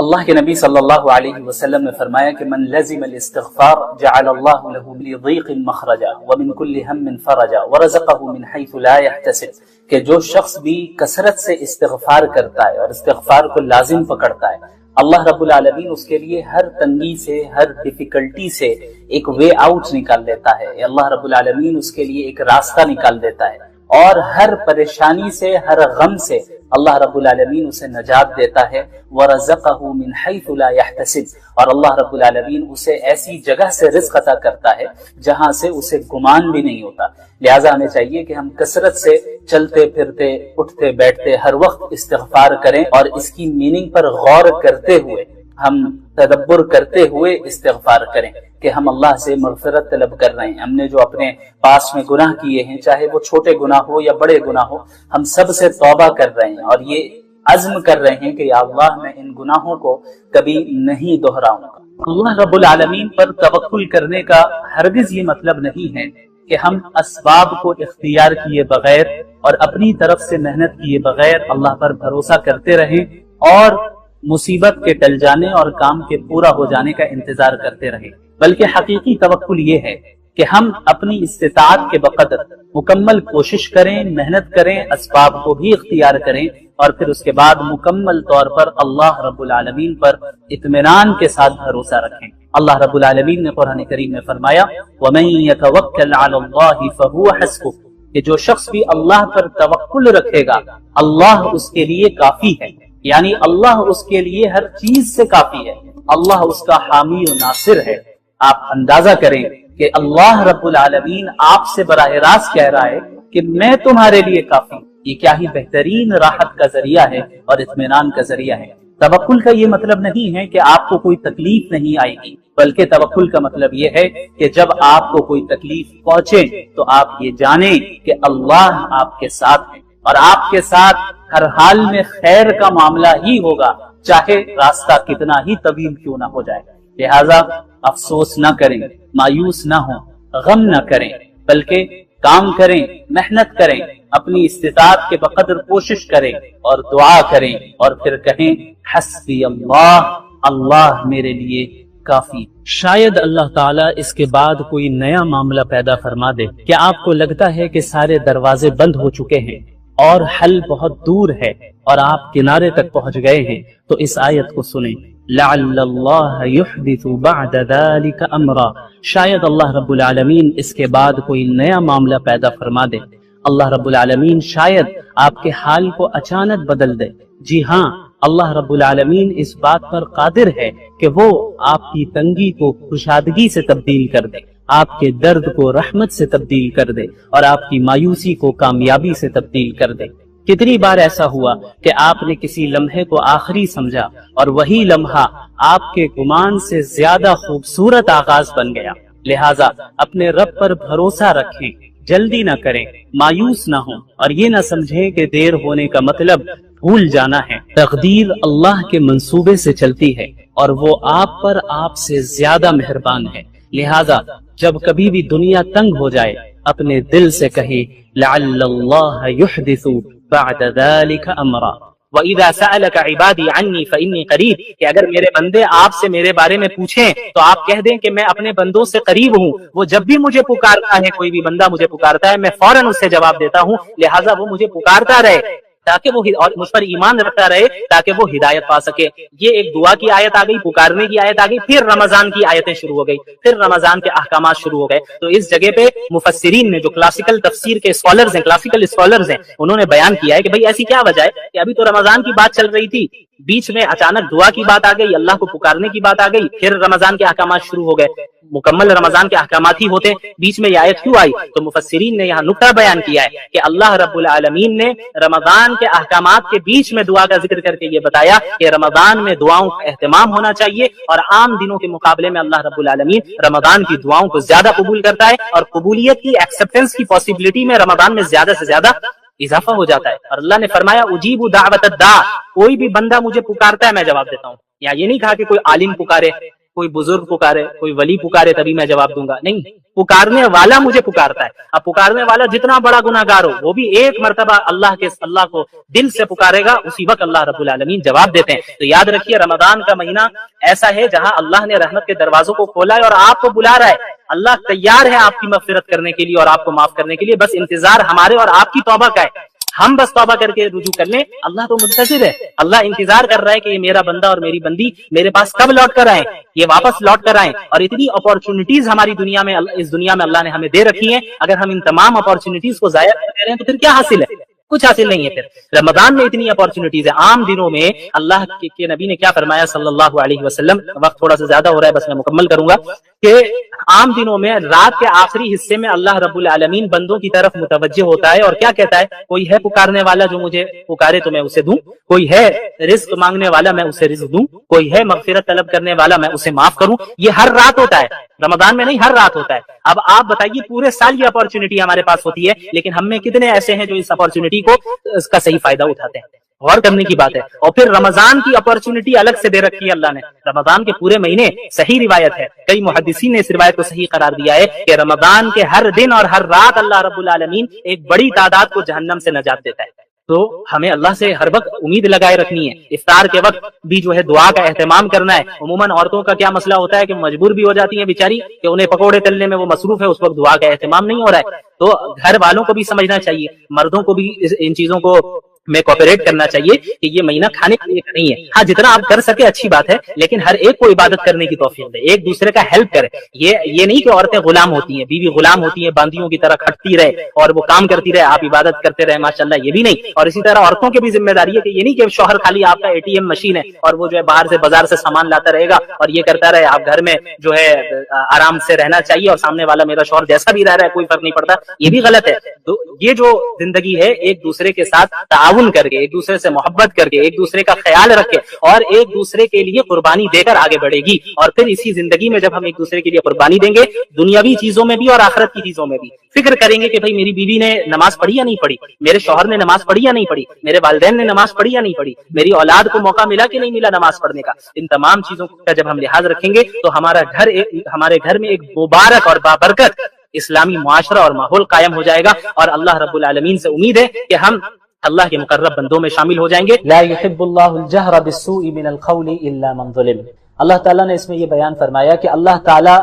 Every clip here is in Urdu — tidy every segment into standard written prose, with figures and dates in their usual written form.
اللہ کے نبی صلی اللہ علیہ وسلم نے فرمایا کہ من لزم الاستغفار جعل اللہ له من ضیق مخرجا ومن کل ہم فرجا ورزقه من حیث لا يحتسب، کہ جو شخص بھی کثرت سے استغفار کرتا ہے اور استغفار کو لازم پکڑتا ہے، اللہ رب العالمین اس کے لیے ہر تنگی سے، ہر ڈیفیکلٹی سے ایک وے آؤٹ نکال دیتا ہے۔ اللہ رب العالمین اس کے لیے ایک راستہ نکال دیتا ہے، اور ہر پریشانی سے، ہر غم سے اللہ رب العالمین اسے نجات دیتا ہے۔ وَرَزَقَهُ مِنْ حَيْثُ لَا يَحْتَسِبُ، اور اللہ رب العالمین اسے ایسی جگہ سے رزق عطا کرتا ہے جہاں سے اسے گمان بھی نہیں ہوتا۔ لہٰذا ہمیں چاہیے کہ ہم کثرت سے چلتے پھرتے، اٹھتے بیٹھتے ہر وقت استغفار کریں، اور اس کی میننگ پر غور کرتے ہوئے، ہم تدبر کرتے ہوئے استغفار کریں کہ ہم اللہ سے مغفرت طلب کر رہے ہیں۔ ہم نے جو اپنے پاس میں گناہ کیے ہیں، چاہے وہ چھوٹے گناہ ہو یا بڑے گناہ ہو، ہم سب سے توبہ کر رہے ہیں، اور یہ عزم کر رہے ہیں کہ یا اللہ میں ان گناہوں کو کبھی نہیں دہراؤں گا۔ اللہ رب العالمین پر توکل کرنے کا ہرگز یہ مطلب نہیں ہے کہ ہم اسباب کو اختیار کیے بغیر اور اپنی طرف سے محنت کیے بغیر اللہ پر بھروسہ کرتے رہیں اور مصیبت کے ٹل جانے اور کام کے پورا ہو جانے کا انتظار کرتے رہیں، بلکہ حقیقی توکل یہ ہے کہ ہم اپنی استطاعت کے بقدر مکمل کوشش کریں، محنت کریں، اسباب کو بھی اختیار کریں، اور پھر اس کے بعد مکمل طور پر اللہ رب العالمین پر اطمینان کے ساتھ بھروسہ رکھیں۔ اللہ رب العالمین نے قرآن کریم میں فرمایا وَمَن يَتَوَكَّلْ عَلَى اللَّهِ فَهُوَ حَسْبُهُ، کہ جو شخص بھی اللہ پر توکل رکھے گا اللہ اس کے لیے کافی ہے، یعنی اللہ اس کے لیے ہر چیز سے کافی ہے، اللہ اس کا حامی و ناصر ہے۔ آپ اندازہ کریں کہ اللہ رب العالمین آپ سے براہ راست کہہ رہا ہے کہ میں تمہارے لیے کافی ہوں۔ یہ کیا ہی بہترین راحت کا ذریعہ ہے اور اطمینان کا ذریعہ ہے۔ توکل کا یہ مطلب نہیں ہے کہ آپ کو کوئی تکلیف نہیں آئے گی، بلکہ توکل کا مطلب یہ ہے کہ جب آپ کو کوئی تکلیف پہنچے تو آپ یہ جانیں کہ اللہ آپ کے ساتھ ہے، اور آپ کے ساتھ ہر حال میں خیر کا معاملہ ہی ہوگا، چاہے راستہ کتنا ہی طویل کیوں نہ ہو جائے۔ لہذا افسوس نہ کریں، مایوس نہ ہوں، غم نہ کریں، بلکہ کام کریں، محنت کریں، اپنی استطاعت کے بقدر کوشش کریں اور دعا کریں، اور پھر کہیں حسبی اللہ، اللہ میرے لیے کافی۔ شاید اللہ تعالیٰ اس کے بعد کوئی نیا معاملہ پیدا فرما دے۔ کیا آپ کو لگتا ہے کہ سارے دروازے بند ہو چکے ہیں اور حل بہت دور ہے اور آپ کنارے تک پہنچ گئے ہیں؟ تو اس آیت کو سنیں، لعل اللہ یحدث بعد ذلك امرا، شاید اللہ رب العالمین اس کے بعد کوئی نیا معاملہ پیدا فرما دے۔ اللہ رب العالمین شاید آپ کے حال کو اچانک بدل دے۔ جی ہاں، اللہ رب العالمین اس بات پر قادر ہے کہ وہ آپ کی تنگی کو کشادگی سے تبدیل کر دے، آپ کے درد کو رحمت سے تبدیل کر دے، اور آپ کی مایوسی کو کامیابی سے تبدیل کر دے۔ کتنی بار ایسا ہوا کہ آپ نے کسی لمحے کو آخری سمجھا اور وہی لمحہ آپ کے گمان سے زیادہ خوبصورت آغاز بن گیا۔ لہٰذا اپنے رب پر بھروسہ رکھیں، جلدی نہ کریں، مایوس نہ ہوں، اور یہ نہ سمجھیں کہ دیر ہونے کا مطلب بھول جانا ہے۔ تقدیر اللہ کے منصوبے سے چلتی ہے اور وہ آپ پر آپ سے زیادہ مہربان ہے۔ لہٰذا جب کبھی بھی دنیا تنگ ہو جائے، اپنے دل سے کہے لعل اللہ یحدث بعد ذلك امرا، وَإِذَا سَأَلَكَ عِبَادِي عَنِّي فَإِنِّي قَرِيبٌ، کہ اگر میرے بندے آپ سے میرے بارے میں پوچھیں تو آپ کہہ دیں کہ میں اپنے بندوں سے قریب ہوں، وہ جب بھی مجھے پکارتا ہے، کوئی بھی بندہ مجھے پکارتا ہے، میں فوراً اس سے جواب دیتا ہوں، لہٰذا وہ مجھے پکارتا رہے تاکہ وہ اور مجھ پر ایمان رکھتا رہے تاکہ وہ ہدایت پا سکے۔ یہ ایک دعا کی آیت آ گئی، پکارنے کی آیت آ گئی، پھر رمضان کی آیتیں شروع ہو گئی، پھر رمضان کے احکامات شروع ہو گئے۔ تو اس جگہ پہ مفسرین نے، جو کلاسیکل تفسیر کے اسکالرز ہیں، کلاسیکل اسکالرز ہیں، انہوں نے بیان کیا ہے کہ بھئی ایسی کیا وجہ ہے کہ ابھی تو رمضان کی بات چل رہی تھی، بیچ میں اچانک دعا کی بات آ گئی، اللہ کو پکارنے کی بات آ گئی، پھر رمضان کے احکامات شروع ہو گئے، مکمل رمضان کے احکامات ہی ہوتے، بیچ میں یہ آیت کیوں آئی؟ تو مفسرین نے یہاں نکتہ بیان کیا ہے کہ اللہ رب العالمین نے رمضان کے احکامات کے بیچ میں دعا کا ذکر کر کے یہ بتایا کہ رمضان میں دعاؤں کا اہتمام ہونا چاہیے، اور عام دنوں کے مقابلے میں اللہ رب العالمین رمضان کی دعاؤں کو زیادہ قبول کرتا ہے، اور قبولیت کی، ایکسپٹنس کی پاسبلٹی میں رمضان میں زیادہ سے زیادہ اضافہ ہو جاتا ہے۔ اور اللہ نے فرمایا اجیب دعوت الداع، کوئی بھی بندہ مجھے پکارتا ہے میں جواب دیتا ہوں۔ یا یہ نہیں کہا کہ کوئی عالم پکارے، کوئی بزرگ پکارے، کوئی ولی پکارے تبھی میں جواب دوں گا، نہیں، پکارنے والا مجھے پکارتا ہے۔ اب پکارنے والا جتنا بڑا گناہگار ہو وہ بھی ایک مرتبہ اللہ کو دل سے پکارے گا، اسی وقت اللہ رب العالمین جواب دیتے ہیں۔ تو یاد رکھیے رمضان کا مہینہ ایسا ہے جہاں اللہ نے رحمت کے دروازوں کو کھولا ہے اور آپ کو بلا رہا ہے۔ اللہ تیار ہے آپ کی مغفرت کرنے کے لیے اور آپ کو معاف کرنے کے لیے، بس انتظار ہمارے اور آپ کی توبہ کا ہے۔ ہم بس توبہ کر کے رجوع کر لیں، اللہ تو منتظر ہے، اللہ انتظار کر رہا ہے کہ یہ میرا بندہ اور میری بندی میرے پاس کب لوٹ کر آئیں، یہ واپس لوٹ کر آئیں۔ اور اتنی اپارچونٹیز ہماری دنیا میں، اس دنیا میں اللہ نے ہمیں دے رکھی ہیں، اگر ہم ان تمام اپارچونٹیز کو ضائع کر رہے ہیں تو پھر کیا حاصل ہے؟ کچھ حاصل نہیں ہے۔ پھر رمضان میں اتنی اپارچونٹیز ہے۔ عام دنوں میں اللہ کے نبی نے کیا فرمایا صلی اللہ علیہ وسلم، وقت تھوڑا سا زیادہ ہو رہا ہے بس میں مکمل کروں گا، کہ عام دنوں میں رات کے آخری حصے میں اللہ رب العالمین بندوں کی طرف متوجہ ہوتا ہے اور کیا کہتا ہے، کوئی ہے پکارنے والا جو مجھے پکارے تو میں اسے دوں، کوئی ہے رزق مانگنے والا میں اسے رزق دوں، کوئی ہے مغفرت طلب کرنے والا میں اسے معاف کروں۔ یہ ہر رات ہوتا ہے، رمضان میں نہیں، ہر رات ہوتا ہے۔ اب آپ بتائیے پورے سال یہ اپارچونٹی ہمارے پاس ہوتی ہے، لیکن ہم میں کتنے ایسے ہیں جو اس اپارچونٹی کو، اس کا صحیح فائدہ اٹھاتے ہیں؟ غور کرنے کی بات ہے۔ اور پھر رمضان کی اپارچونٹی الگ سے دے رکھی ہے اللہ نے، رمضان کے پورے مہینے، صحیح روایت ہے، کئی محدثین نے اس روایت کو صحیح قرار دیا ہے کہ رمضان کے ہر دن اور ہر رات اللہ رب العالمین ایک بڑی تعداد کو جہنم سے نجات دیتا ہے۔ تو ہمیں اللہ سے ہر وقت امید لگائے رکھنی ہے۔ افطار کے وقت بھی جو ہے دعا کا اہتمام کرنا ہے۔ عموماً عورتوں کا کیا مسئلہ ہوتا ہے کہ مجبور بھی ہو جاتی ہیں بیچاری کہ انہیں پکوڑے تلنے میں وہ مصروف ہے، اس وقت دعا کا اہتمام نہیں ہو رہا ہے۔ تو گھر والوں کو بھی سمجھنا چاہیے، مردوں کو بھی ان چیزوں کو میں کوپریٹ کرنا چاہیے کہ یہ مہینہ کھانے کے لیے نہیں ہے۔ ہاں جتنا آپ کر سکے اچھی بات ہے، لیکن ہر ایک کو عبادت کرنے کی توفیق دے، ایک دوسرے کا ہیلپ کرے۔ یہ نہیں کہ عورتیں غلام ہوتی ہیں، بیوی غلام ہوتی ہیں، باندیوں کی طرح کھٹتی رہے اور وہ کام کرتی رہے، آپ عبادت کرتے رہے، ماشاءاللہ، یہ بھی نہیں۔ اور اسی طرح عورتوں کی بھی ذمہ داری ہے کہ یہ نہیں کہ شوہر خالی آپ کا ATM مشین ہے اور وہ جو ہے باہر سے بازار سے سامان لاتا رہے گا اور یہ کرتا رہے، آپ گھر میں جو ہے آرام سے رہنا چاہیے اور سامنے والا میرا شوہر جیسا بھی رہ رہا ہے کوئی فرق نہیں پڑتا، یہ بھی غلط ہے۔ یہ جو زندگی ہے ایک دوسرے کے ساتھ تعاون کر کے، ایک دوسرے سے محبت کر کے، ایک دوسرے کا خیال رکھ کے اور ایک دوسرے کے لیے قربانی دے کر آگے بڑھے گی۔ اور پھر اسی زندگی میں جب ہم ایک دوسرے کے لیے قربانی دیں گے، دنیاوی چیزوں میں بھی اور آخرت کی چیزوں میں بھی، فکر کریں گے کہ بھئی میری بیوی نے نماز پڑھی یا نہیں پڑھی، میرے شوہر نے نماز پڑھی یا نہیں پڑھی، میرے والدین نے نماز پڑھی یا نہیں پڑھی، میری اولاد کو موقع ملا کہ نہیں ملا نماز پڑھنے کا۔ ان تمام چیزوں کا جب ہم لحاظ رکھیں گے تو ہمارے گھر میں ایک مبارک اور بابرکت اسلامی معاشرہ اور ماحول قائم ہو جائے گا، اور اللہ رب العالمین سے امید ہے کہ ہم اللہ کے مقرب بندوں میں شامل ہو جائیں گے۔ لا يحب اللہ الجہر بالسوء من القول الا من ظلم۔ اللہ تعالیٰ نے اس میں یہ بیان فرمایا کہ اللہ تعالیٰ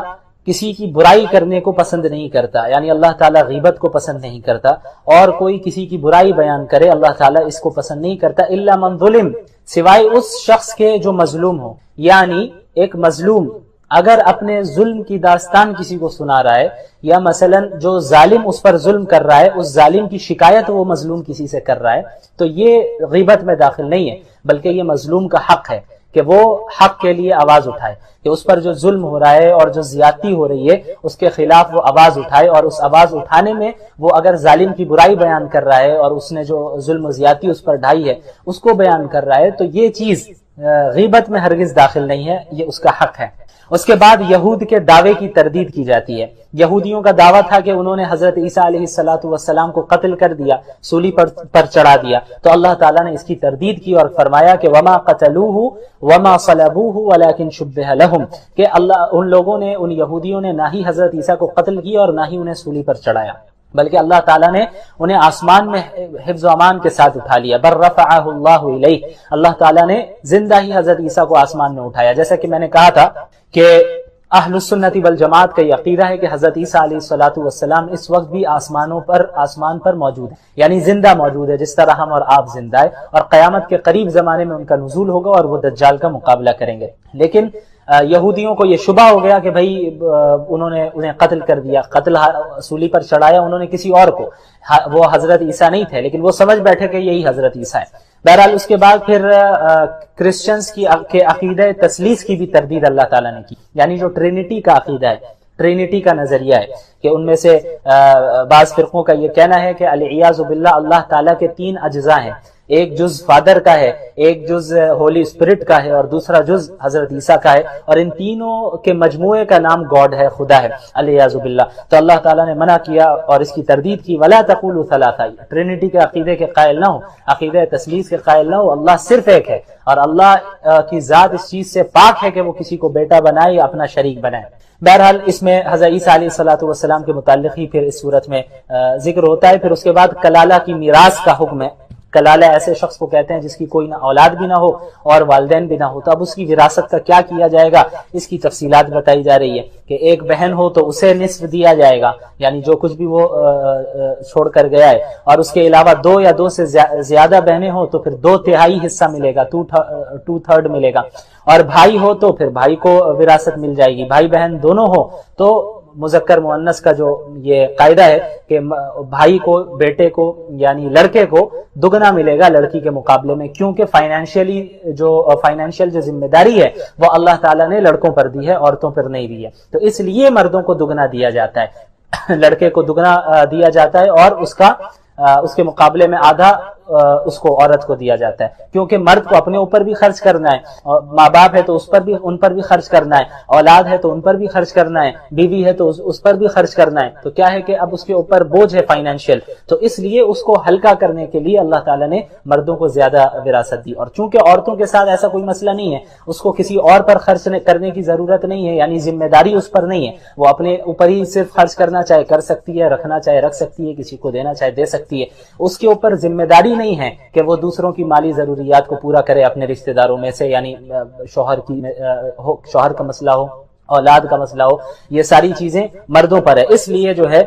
کسی کی برائی کرنے کو پسند نہیں کرتا، یعنی اللہ تعالیٰ غیبت کو پسند نہیں کرتا، اور کوئی کسی کی برائی بیان کرے اللہ تعالیٰ اس کو پسند نہیں کرتا، الا من ظلم، سوائے اس شخص کے جو مظلوم ہو۔ یعنی ایک مظلوم اگر اپنے ظلم کی داستان کسی کو سنا رہا ہے، یا مثلا جو ظالم اس پر ظلم کر رہا ہے اس ظالم کی شکایت وہ مظلوم کسی سے کر رہا ہے، تو یہ غیبت میں داخل نہیں ہے، بلکہ یہ مظلوم کا حق ہے کہ وہ حق کے لیے آواز اٹھائے، کہ اس پر جو ظلم ہو رہا ہے اور جو زیادتی ہو رہی ہے اس کے خلاف وہ آواز اٹھائے، اور اس آواز اٹھانے میں وہ اگر ظالم کی برائی بیان کر رہا ہے اور اس نے جو ظلم و زیادتی اس پر ڈھائی ہے اس کو بیان کر رہا ہے، تو یہ چیز غیبت میں ہرگز داخل نہیں ہے، یہ اس کا حق ہے۔ اس کے بعد یہود کے دعوے کی تردید کی جاتی ہے۔ یہودیوں کا دعویٰ تھا کہ انہوں نے حضرت عیسیٰ علیہ السلام کو قتل کر دیا، سولی پر چڑھا دیا، تو اللہ تعالیٰ نے اس کی تردید کی اور فرمایا کہ وما قتلوہ وما صلبوہ ولکن شبہ لہم، کہ ان لوگوں نے، ان یہودیوں نے نہ ہی حضرت عیسیٰ کو قتل کیا اور نہ ہی انہیں سولی پر چڑھایا، بلکہ اللہ تعالیٰ نے انہیں آسمان میں حفظ و امان کے ساتھ اٹھا لیا۔ بر رفعہ اللہ الیہ، اللہ تعالیٰ نے زندہ ہی حضرت عیسیٰ کو آسمان میں اٹھایا۔ جیسا کہ میں نے کہا تھا کہ اہل السنت والجماعت کا یہ عقیدہ ہے کہ حضرت عیسیٰ علیہ السلام اس وقت بھی آسمان پر موجود ہے، یعنی زندہ موجود ہے، جس طرح ہم اور آپ زندہ ہے، اور قیامت کے قریب زمانے میں ان کا نزول ہوگا اور وہ دجال کا مقابلہ کریں گے۔ لیکن یہودیوں کو یہ شبہ ہو گیا کہ بھئی انہوں نے انہیں قتل کر دیا، قتل سولی پر چڑھایا انہوں نے کسی اور کو، وہ حضرت عیسیٰ نہیں تھے، لیکن وہ سمجھ بیٹھے کہ یہی حضرت عیسیٰ ہے۔ بہرحال اس کے بعد پھر کرسچنز کے عقیدہ تثلیث کی بھی تردید اللہ تعالیٰ نے کی، یعنی جو ٹرینٹی کا عقیدہ ہے، ٹرینٹی کا نظریہ ہے، کہ ان میں سے بعض فرقوں کا یہ کہنا ہے کہ العیاذ باللہ اللہ تعالیٰ کے 3 اجزاء ہیں، ایک جز فادر کا ہے، ایک جز ہولی اسپرٹ کا ہے، اور دوسرا جز حضرت عیسیٰ کا ہے، اور ان تینوں کے مجموعے کا نام گاڈ ہے، خدا ہے، الیاذ باللہ۔ تو اللہ تعالیٰ نے منع کیا اور اس کی تردید کی، ولا تقولوا ثلاثہ، ٹرینٹی کے عقیدے کے قائل نہ ہو، عقیدہ تثلیث کے قائل نہ ہو، اللہ صرف ایک ہے، اور اللہ کی ذات اس چیز سے پاک ہے کہ وہ کسی کو بیٹا بنائے یا اپنا شریک بنائے۔ بہرحال اس میں حضرت عیسیٰ علیہ السلام کے متعلق ہی پھر اس صورت میں ذکر ہوتا ہے۔ پھر اس کے بعد کلالہ کی میراث کا حکم ہے۔ کلالہ ایسے شخص کو کہتے ہیں جس کی کوئی نہ اولاد بھی نہ ہو اور والدین بھی نہ ہو، تو اب اس کی وراثت کا کیا کیا جائے گا، اس کی تفصیلات بتائی جا رہی ہے کہ ایک بہن ہو تو اسے نصف دیا جائے گا، یعنی جو کچھ بھی وہ چھوڑ کر گیا ہے، اور اس کے علاوہ دو یا دو سے زیادہ بہنیں ہو تو پھر 2/3 حصہ ملے گا، 2/3 ملے گا، اور بھائی ہو تو پھر بھائی کو وراثت مل جائے گی، بھائی بہن دونوں ہو تو مذکر مؤنث کا جو یہ قاعدہ ہے کہ بھائی کو، بیٹے کو یعنی لڑکے کو دگنا ملے گا لڑکی کے مقابلے میں، کیونکہ فائنینشیل جو ذمہ داری ہے وہ اللہ تعالیٰ نے لڑکوں پر دی ہے، عورتوں پر نہیں دی ہے، تو اس لیے مردوں کو دگنا دیا جاتا ہے، لڑکے کو دگنا دیا جاتا ہے، اور اس کے مقابلے میں آدھا اس کو عورت کو دیا جاتا ہے، کیونکہ مرد کو اپنے اوپر بھی خرچ کرنا ہے، اور ماں باپ ہے تو ان پر بھی خرچ کرنا ہے، اولاد ہے تو ان پر بھی خرچ کرنا ہے، بیوی ہے تو اس پر بھی خرچ کرنا ہے، تو کیا ہے کہ اب اس کے اوپر بوجھ ہے فائنینشیل، تو اس لیے اس کو ہلکا کرنے کے لیے اللہ تعالیٰ نے مردوں کو زیادہ وراثت دی، اور چونکہ عورتوں کے ساتھ ایسا کوئی مسئلہ نہیں ہے، اس کو کسی اور پر خرچ کرنے کی ضرورت نہیں ہے، یعنی ذمہ داری اس پر نہیں ہے، وہ اپنے اوپر ہی صرف خرچ کرنا چاہے کر سکتی ہے، رکھنا چاہے رکھ سکتی ہے، کسی کو دینا چاہے دے سکتی ہے، اس کے اوپر ذمہ داری نہیں ہے کہ وہ دوسروں کی مالی ضروریات کو پورا کرے اپنے رشتہ داروں میں سے، یعنی شوہر کا مسئلہ ہو، اولاد کا مسئلہ ہو، یہ ساری چیزیں مردوں پر ہے، اس لیے جو ہے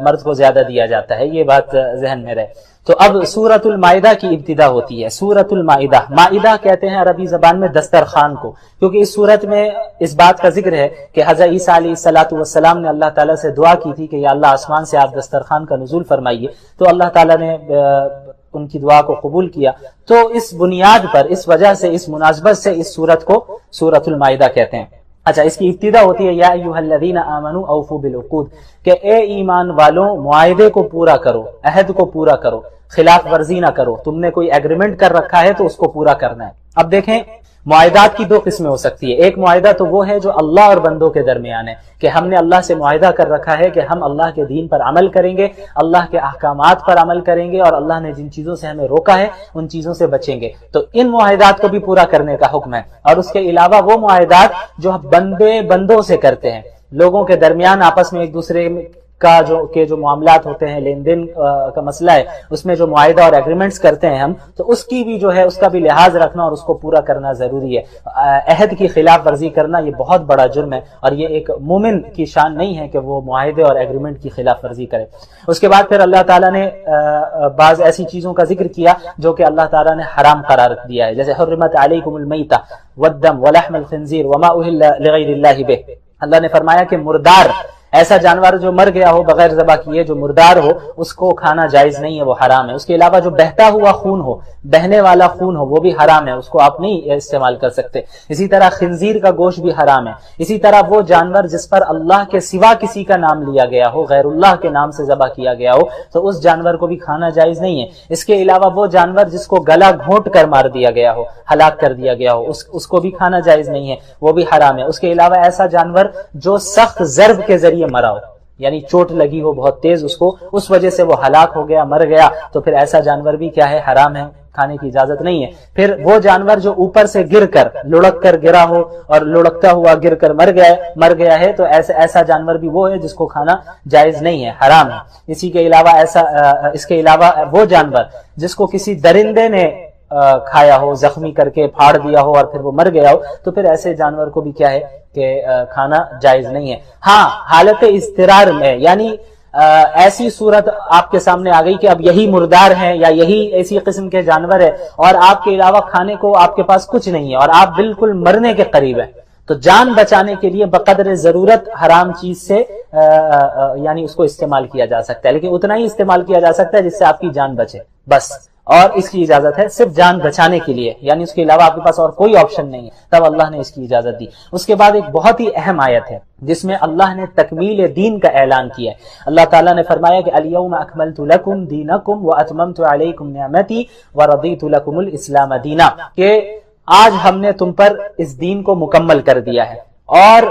مرد کو زیادہ دیا جاتا ہے، یہ بات ذہن میں رہے۔ تو اب سورۃ المائدہ کی ابتدا ہوتی ہے۔ سورۃ المائدہ، مائدہ کہتے ہیں عربی زبان میں دسترخوان کو، کیونکہ اس سورت میں اس بات کا ذکر ہے کہ حضرت عیسیٰ علیہ السلام نے اللہ تعالیٰ سے دعا کی تھی کہ یا اللہ آسمان سے آپ دسترخوان کا نزول فرمائیے، تو اللہ تعالیٰ نے ان کی دعا کو قبول کیا، تو اس بنیاد پر، اس وجہ سے، اس مناسبت سے اس سورت کو سورۃ المائدہ کہتے ہیں۔ اچھا، اس کی ابتدا ہوتی ہے یا ایھا الذین آمنوا اوفوا بالعقود، کہ اے ایمان والوں معاہدے کو پورا کرو، عہد کو پورا کرو، خلاف ورزی نہ کرو، تم نے کوئی ایگریمنٹ کر رکھا ہے تو اس کو پورا کرنا ہے۔ اب دیکھیں، معاہدات کی دو قسمیں ہو سکتی ہے، ایک معاہدہ تو وہ ہے جو اللہ اور بندوں کے درمیان ہے، کہ ہم نے اللہ سے معاہدہ کر رکھا ہے کہ ہم اللہ کے دین پر عمل کریں گے، اللہ کے احکامات پر عمل کریں گے، اور اللہ نے جن چیزوں سے ہمیں روکا ہے ان چیزوں سے بچیں گے، تو ان معاہدات کو بھی پورا کرنے کا حکم ہے۔ اور اس کے علاوہ وہ معاہدات جو بندے بندوں سے کرتے ہیں، لوگوں کے درمیان آپس میں ایک دوسرے کا جو معاملات ہوتے ہیں، لین دین کا مسئلہ ہے، اس میں جو معاہدہ اور ایگریمنٹس کرتے ہیں ہم، تو اس کی بھی جو ہے اس کا بھی لحاظ رکھنا اور اس کو پورا کرنا ضروری ہے۔ عہد کی خلاف ورزی کرنا یہ بہت بڑا جرم ہے، اور یہ ایک مومن کی شان نہیں ہے کہ وہ معاہدے اور ایگریمنٹ کی خلاف ورزی کرے۔ اس کے بعد پھر اللہ تعالیٰ نے بعض ایسی چیزوں کا ذکر کیا جو کہ اللہ تعالیٰ نے حرام قرار دیا ہے، جیسے حرمت علیکم المیتہ والدم ولحم الخنزیر وما اہل لغیر اللہ بہ، اللہ نے فرمایا کہ مردار، ایسا جانور جو مر گیا ہو بغیر ذبح کیے، جو مردار ہو، اس کو کھانا جائز نہیں ہے، وہ حرام ہے۔ اس کے علاوہ جو بہتا ہوا خون ہو، بہنے والا خون ہو، وہ بھی حرام ہے، اس کو آپ نہیں استعمال کر سکتے۔ اسی طرح خنزیر کا گوشت بھی حرام ہے۔ اسی طرح وہ جانور جس پر اللہ کے سوا کسی کا نام لیا گیا ہو، غیر اللہ کے نام سے ذبح کیا گیا ہو، تو اس جانور کو بھی کھانا جائز نہیں ہے۔ اس کے علاوہ وہ جانور جس کو گلا گھونٹ کر مار دیا گیا ہو، ہلاک کر دیا گیا ہو، اس کو بھی کھانا جائز نہیں ہے، وہ بھی حرام ہے۔ اس کے علاوہ ایسا جانور جو سخت ضرب کے ذریعے مرا ہو، یعنی چوٹ لگی ہو بہت تیز اس کو، اس وجہ سے وہ ہلاک ہو گیا، مر گیا، تو پھر ایسا جانور بھی کیا ہے، حرام ہے، کھانے کی اجازت نہیں ہے۔ پھر وہ جانور جو اوپر سے گر کر، لڑک کر گرا ہو اور لڑکتا ہوا گر کر مر گیا ہے، تو ایسا جانور بھی وہ ہے جس کو کھانا جائز نہیں ہے، حرام ہے۔ اس کے علاوہ وہ جانور جس کو کسی درندے نے کھایا ہو، زخمی کر کے پھاڑ دیا ہو اور پھر وہ مر گیا ہو، تو پھر ایسے جانور کو بھی کیا ہے کہ کھانا جائز نہیں ہے۔ ہاں، حالت اضطرار میں، یعنی ایسی صورت آپ کے سامنے آ گئی کہ اب یہی مردار ہیں یا یہی ایسی قسم کے جانور ہے اور آپ کے علاوہ کھانے کو آپ کے پاس کچھ نہیں ہے اور آپ بالکل مرنے کے قریب ہیں، تو جان بچانے کے لیے بقدر ضرورت حرام چیز سے یعنی اس کو استعمال کیا جا سکتا ہے، لیکن اتنا ہی استعمال کیا جا سکتا ہے جس سے آپ کی جان بچے۔ بس، اور اس کی اجازت ہے صرف جان بچانے کے لیے، یعنی اس کے علاوہ آپ کے پاس اور کوئی آپشن نہیں ہے، تب اللہ نے اس کی اجازت دی۔ اس کے بعد ایک بہت ہی اہم آیت ہے جس میں اللہ نے تکمیل دین کا اعلان کیا ہے۔ اللہ تعالیٰ نے فرمایا کہ الیوم اکملت لکم دینکم واتممت علیکم نعمتی ورضیت لکم الاسلام دینا، کہ آج ہم نے تم پر اس دین کو مکمل کر دیا ہے اور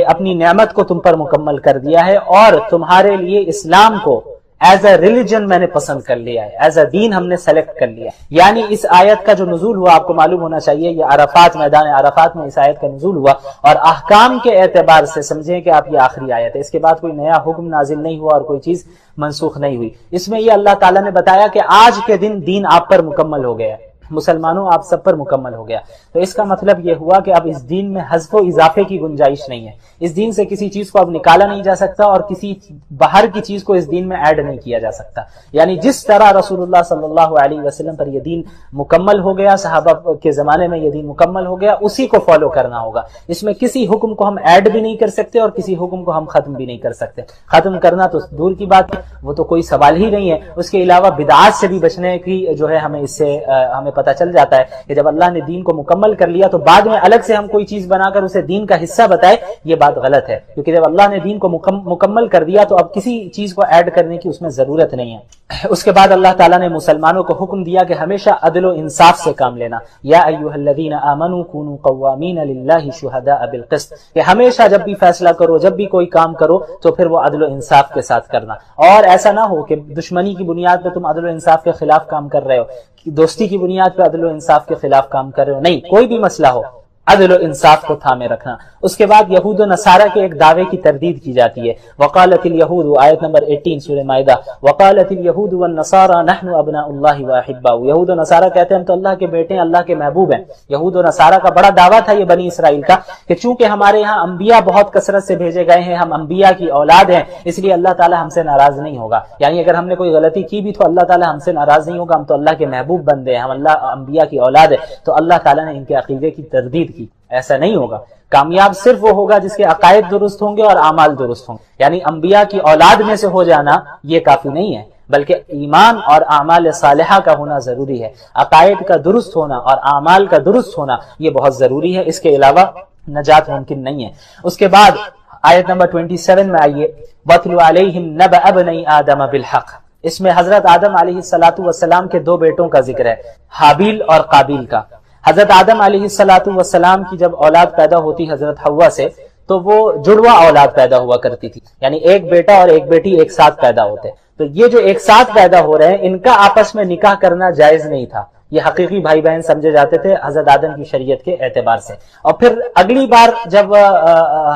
اپنی نعمت کو تم پر مکمل کر دیا ہے، اور تمہارے لیے اسلام کو ایز اے ریلیجن میں نے پسند کر لیا ہے، ایز اے دین ہم نے سلیکٹ کر لیا ہے۔ یعنی اس آیت کا جو نزول ہوا آپ کو معلوم ہونا چاہیے، یہ عرفات، میدان عرفات میں اس آیت کا نزول ہوا، اور احکام کے اعتبار سے سمجھیں کہ آپ یہ آخری آیت ہے، اس کے بعد کوئی نیا حکم نازل نہیں ہوا اور کوئی چیز منسوخ نہیں ہوئی۔ اس میں یہ اللہ تعالیٰ نے بتایا کہ آج کے دین آپ پر مکمل ہو گیا ہے، مسلمانوں آپ سب پر مکمل ہو گیا۔ تو اس کا مطلب یہ ہوا کہ اب اس دین میں حذف و اضافے کی گنجائش نہیں ہے، اس دین سے کسی چیز کو اب نکالا نہیں جا سکتا اور کسی باہر کی چیز کو اس دین میں ایڈ نہیں کیا جا سکتا۔ یعنی جس طرح رسول اللہ صلی اللہ علیہ وسلم پر یہ دین مکمل ہو گیا، صحابہ کے زمانے میں یہ دین مکمل ہو گیا، اسی کو فالو کرنا ہوگا۔ اس میں کسی حکم کو ہم ایڈ بھی نہیں کر سکتے اور کسی حکم کو ہم ختم بھی نہیں کر سکتے۔ ختم کرنا تو دور کی بات ہے، وہ تو کوئی سوال ہی نہیں ہے۔ اس کے علاوہ بدعات سے بھی بچنے کی جو ہے ہمیں اس سے ہمیں پتہ چل جاتا ہے کہ جب اللہ نے دین کو مکمل کر لیا تو بعد میں الگ سے ہم کوئی چیز بنا کر اسے دین کا حصہ بتائے، یہ بات غلط ہے، کیونکہ جب اللہ نے دین کو مکمل کر دیا تو اب کسی چیز کو ایڈ کرنے کی اس میں ضرورت نہیں ہے۔ اس کے بعد اللہ تعالیٰ نے مسلمانوں کو حکم دیا کہ ہمیشہ عدل و انصاف سے کام لینا، یا ایھا الذین آمنوا کونوا قوامین للہ شہداء بالقسط، کہ ہمیشہ جب بھی فیصلہ کرو، جب بھی کوئی کام کرو تو پھر وہ عدل و انصاف کے ساتھ کرنا، اور ایسا نہ ہو کہ دشمنی کی بنیاد پہ تم عدل و انصاف کے خلاف کام کر رہے ہو، دوستی کی بنیاد پہ عدل و انصاف کے خلاف کام کر رہے ہو، نہیں، کوئی بھی مسئلہ ہو عدل و انصاف کو تھامے رکھنا۔ اس کے بعد یہود و نصارہ کے ایک دعوے کی تردید کی جاتی ہے، وقالت الیہود، آیت نمبر 18 سورہ مائدہ، وقالت الیہود والنصارى نحن ابناء اللہ واحباؤہ، یہود و نصارہ کہتے ہیں ہم تو اللہ کے بیٹے ہیں، اللہ کے محبوب ہیں۔ یہود و نصارہ کا بڑا دعویٰ تھا یہ بنی اسرائیل کا کہ چونکہ ہمارے یہاں انبیاء بہت کثرت سے بھیجے گئے ہیں، ہم انبیاء کی اولاد ہیں، اس لیے اللہ تعالی ہم سے ناراض نہیں ہوگا، یعنی اگر ہم نے کوئی غلطی کی بھی تو اللہ تعالی ہم سے ناراض نہیں ہوگا، ہم تو اللہ کے محبوب بندے ہیں، ہم اللہ انبیاء کی اولاد ہے۔ تو اللہ تعالی نے ان کے عقیدے کی تردید کی، ایسا نہیں ہوگا۔ کامیاب صرف وہ ہوگا جس کے عقائد درست ہوں گے اور اعمال درست ہوں گے، یعنی انبیاء کی اولاد میں سے ہو جانا یہ کافی نہیں ہے، بلکہ ایمان اور اعمال صالحہ کا ہونا ضروری ہے، عقائد کا درست ہونا اور اعمال کا درست ہونا یہ بہت ضروری ہے، اس کے علاوہ نجات ممکن نہیں ہے۔ اس کے بعد آیت نمبر 27 میں آئیے، وَاتْلُ عَلَيْهِمْ نَبَأَ ابْنَيْ آدَمَ بِالْحَقِّ، اس میں حضرت آدم علیہ السلام کے دو بیٹوں کا ذکر ہے، حابیل اور قابیل کا۔ حضرت آدم علیہ السلام کی جب اولاد پیدا ہوتی حضرت حوا سے تو وہ جڑواں اولاد پیدا ہوا کرتی تھی، یعنی ایک بیٹا اور ایک بیٹی ایک ساتھ پیدا ہوتے، تو یہ جو ایک ساتھ پیدا ہو رہے ہیں ان کا آپس میں نکاح کرنا جائز نہیں تھا، یہ حقیقی بھائی بہن سمجھے جاتے تھے حضرت آدم کی شریعت کے اعتبار سے۔ اور پھر اگلی بار جب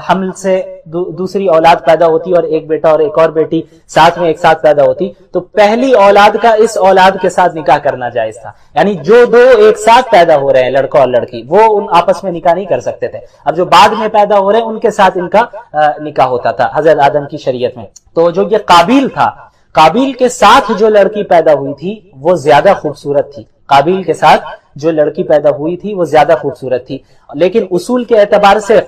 حمل سے دوسری اولاد پیدا ہوتی اور ایک بیٹا اور ایک اور بیٹی ساتھ میں ایک ساتھ پیدا ہوتی تو پہلی اولاد کا اس اولاد کے ساتھ نکاح کرنا جائز تھا، یعنی جو دو ایک ساتھ پیدا ہو رہے ہیں لڑکا اور لڑکی وہ ان آپس میں نکاح نہیں کر سکتے تھے، اب جو بعد میں پیدا ہو رہے ہیں ان کے ساتھ ان کا نکاح ہوتا تھا حضرت آدم کی شریعت میں۔ تو جو یہ قابیل تھا، قابیل کے ساتھ جو لڑکی پیدا ہوئی تھی وہ زیادہ خوبصورت تھی، قابیل کے ساتھ جو لڑکی پیدا ہوئی تھی وہ زیادہ خوبصورت تھی، لیکن اصول کے اعتبار سے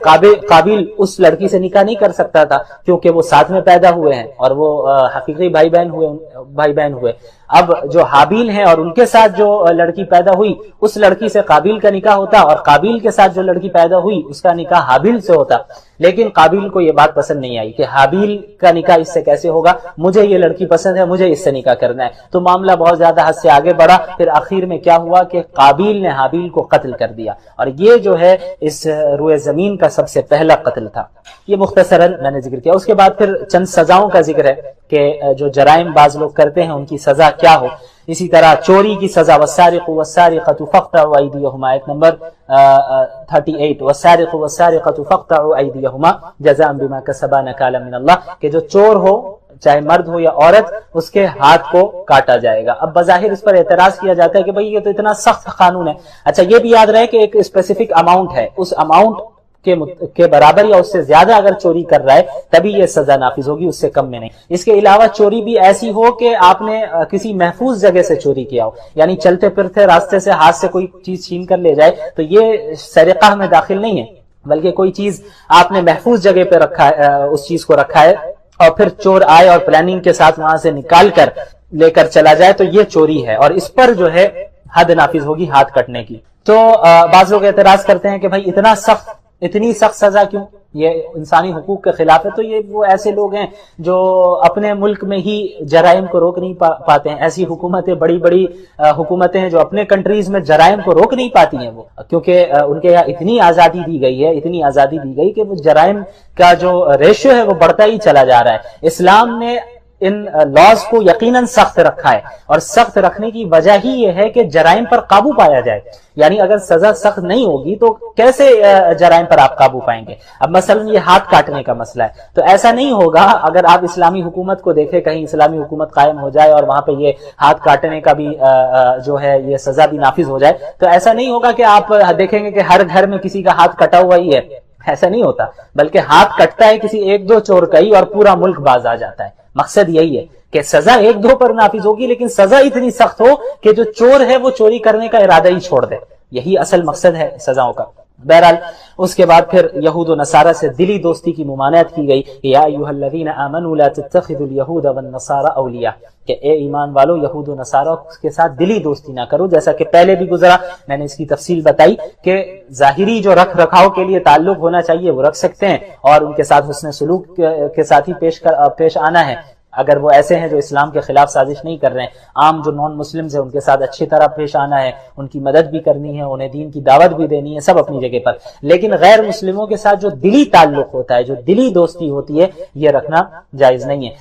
قابیل اس لڑکی سے نکاح نہیں کر سکتا تھا کیونکہ وہ ساتھ میں پیدا ہوئے ہیں اور وہ حقیقی بھائی بہن ہوئے۔ اب جو حابیل ہیں اور ان کے ساتھ جو لڑکی پیدا ہوئی اس لڑکی سے قابیل کا نکاح ہوتا اور قابیل کے ساتھ جو لڑکی پیدا ہوئی اس کا نکاح حابیل سے ہوتا، لیکن قابیل کو یہ بات پسند نہیں آئی کہ حابیل کا نکاح اس سے کیسے ہوگا، مجھے یہ لڑکی پسند ہے، مجھے اس سے نکاح کرنا ہے، تو معاملہ بہت زیادہ حد سے آگے بڑھا، پھر آخر میں کیا ہوا کہ قابیل نے حابیل کو قتل کر دیا، اور یہ جو ہے اس روئے زمین کا سب سے پہلا قتل تھا۔ یہ مختصراً میں نے ذکر کیا۔ اس کے بعد پھر چند سزاؤں کا ذکر ہے کہ جو جرائم بعض لوگ کرتے ہیں ان کی سزا کیا ہو۔ اسی طرح چوری کی سزا، والسارق والسارقة فاقطعوا أيديهما، ایت نمبر 38، والسارق والسارقة فاقطعوا أيديهما جزاء بما كسبا نكالا من الله، کہ جو چور ہو چاہے مرد ہو یا عورت اس کے ہاتھ کو کاٹا جائے گا۔ اب بظاہر اس پر اعتراض کیا جاتا ہے کہ بھئی یہ تو اتنا سخت قانون ہے۔ اچھا یہ بھی یاد رہے کہ ایک اسپیسیفک اماؤنٹ ہے، اس اماؤنٹ کے برابر یا اس سے زیادہ اگر چوری کر رہا ہے تبھی یہ سزا نافذ ہوگی، اس سے کم میں نہیں۔ اس کے علاوہ چوری بھی ایسی ہو کہ آپ نے کسی محفوظ جگہ سے چوری کیا ہو، یعنی چلتے پھرتے راستے سے ہاتھ سے کوئی چیز چھین کر لے جائے تو یہ سرقہ میں داخل نہیں ہے، بلکہ کوئی چیز آپ نے محفوظ جگہ پہ رکھا ہے، اس چیز کو رکھا ہے اور پھر چور آئے اور پلاننگ کے ساتھ وہاں سے نکال کر لے کر چلا جائے تو یہ چوری ہے، اور اس پر جو ہے حد نافذ ہوگی ہاتھ کٹنے کی۔ تو بعض لوگ اعتراض کرتے ہیں کہ بھائی اتنی سخت سزا کیوں، یہ انسانی حقوق کے خلاف ہے۔ تو یہ وہ ایسے لوگ ہیں جو اپنے ملک میں ہی جرائم کو روک نہیں پاتے ہیں، ایسی حکومتیں بڑی بڑی حکومتیں ہیں جو اپنے کنٹریز میں جرائم کو روک نہیں پاتی ہیں، وہ کیونکہ ان کے یہاں اتنی آزادی دی گئی ہے، اتنی آزادی دی گئی کہ وہ جرائم کا جو ریشیو ہے وہ بڑھتا ہی چلا جا رہا ہے۔ اسلام نے ان لاز کو یقیناً سخت رکھا ہے، اور سخت رکھنے کی وجہ ہی یہ ہے کہ جرائم پر قابو پایا جائے۔ یعنی اگر سزا سخت نہیں ہوگی تو کیسے جرائم پر آپ قابو پائیں گے؟ اب مثلا یہ ہاتھ کاٹنے کا مسئلہ ہے، تو ایسا نہیں ہوگا اگر آپ اسلامی حکومت کو دیکھیں، کہیں اسلامی حکومت قائم ہو جائے اور وہاں پہ یہ ہاتھ کاٹنے کا بھی جو ہے یہ سزا بھی نافذ ہو جائے، تو ایسا نہیں ہوگا کہ آپ دیکھیں گے کہ ہر گھر میں کسی کا ہاتھ کٹا ہوا ہی ہے، ایسا نہیں ہوتا، بلکہ ہاتھ کٹتا ہے کسی ایک دو چور کا ہی اور پورا ملک باز آ جاتا ہے۔ مقصد یہی ہے کہ سزا ایک دو پر نافذ ہوگی، لیکن سزا اتنی سخت ہو کہ جو چور ہے وہ چوری کرنے کا ارادہ ہی چھوڑ دے، یہی اصل مقصد ہے سزاؤں کا۔ بہرحال اس کے بعد پھر یہود و نصارہ سے دلی دوستی کی ممانعت کی گئی، یا ایھا الذین آمنوا لا تتخذوا اليہود والنصارى اولیاء، کہ اے ایمان والو یہود و نصارہ کے ساتھ دلی دوستی نہ کرو۔ جیسا کہ پہلے بھی گزرا، میں نے اس کی تفصیل بتائی کہ ظاہری جو رکھ رکھاؤ کے لیے تعلق ہونا چاہیے وہ رکھ سکتے ہیں، اور ان کے ساتھ حسن سلوک کے ساتھ ہی پیش آنا ہے، اگر وہ ایسے ہیں جو اسلام کے خلاف سازش نہیں کر رہے ہیں۔ عام جو نان مسلمز ہیں ان کے ساتھ اچھی طرح پیش آنا ہے، ان کی مدد بھی کرنی ہے، انہیں دین کی دعوت بھی دینی ہے، سب اپنی جگہ پر۔ لیکن غیر مسلموں کے ساتھ جو دلی تعلق ہوتا ہے، جو دلی دوستی ہوتی ہے، یہ رکھنا جائز نہیں ہے۔